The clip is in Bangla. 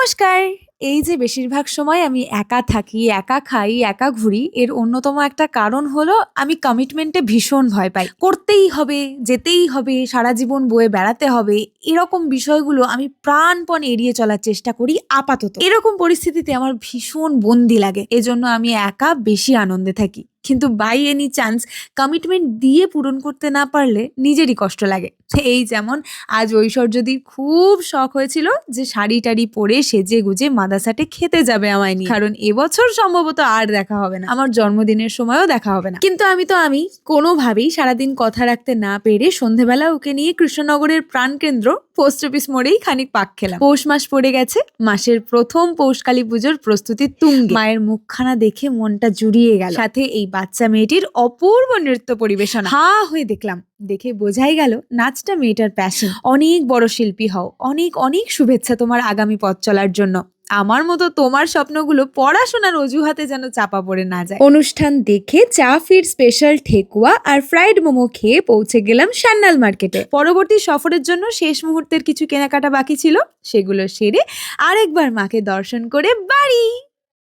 নমস্কার। এই যে বেশিরভাগ সময় আমি একা থাকি, একা খাই, একা ঘুরি, এর অন্যতম একটা কারণ হলো আমি কমিটমেন্টে ভীষণ ভয় পাই। করতেই হবে, যেতেই হবে, সারা জীবন বয়ে বেড়াতে হবে, এরকম বিষয়গুলো আমি প্রাণপণে এড়িয়ে চলার চেষ্টা করি আপাতত। এরকম পরিস্থিতিতে আমার ভীষণ বন্দি লাগে। এজন্য আমি একা বেশি আনন্দে থাকি। কিন্তু বাই এনি চান্স কমিটমেন্ট দিয়ে পূরণ করতে না পারলে নিজেরই কষ্ট লাগে। এই যেমন আজ ঐশ্বর্যদীর খুব শখ হয়েছিল যে শাড়ি-টাড়ি পরে সেজেগুজে মাদাসাটে খেতে যাবে আমায় নিয়ে। কারণ এবছর সম্ভবত আর দেখা হবে না। আমার জন্মদিনের সময়ও দেখা হবে না। কিন্তু আমি কোনোভাবেই সারাদিন কথা রাখতে না পেরে সন্ধেবেলা ওকে নিয়ে কৃষ্ণনগরের প্রাণকেন্দ্র পোস্ট অফিস মোড়েই খানিক পাক খেলাম। পৌষ মাস পড়ে গেছে, মাসের প্রথম পৌষকালী পুজোর প্রস্তুতি তুঙ্গে। মায়ের মুখখানা দেখে মনটা জুড়িয়ে গেল। সাথে এই বাচ্চা মেয়েটির অপূর্ব নৃত্য পরিবেশনা। হা হয়ে দেখলাম। দেখে বোঝাই গেল নাচটা মেয়েটার প্যাশন। অনেক বড় শিল্পী হও। অনেক অনেক শুভেচ্ছা তোমার আগামী পথ চলার জন্য। আমার মতো তোমার স্বপ্নগুলো পড়াশোনার অজুহাতে যেন চাপা পড়ে না যায়। অনুষ্ঠান দেখে চা ফির স্পেশাল ঠেকুয়া আর ফ্রাইড মোমো খেয়ে পৌঁছে গেলাম সান্যাল মার্কেটে। পরবর্তী সফরের জন্য শেষ মুহূর্তের কিছু কেনাকাটা বাকি ছিল, সেগুলো সেরে আরেকবার মাকে দর্শন করে বাড়ি।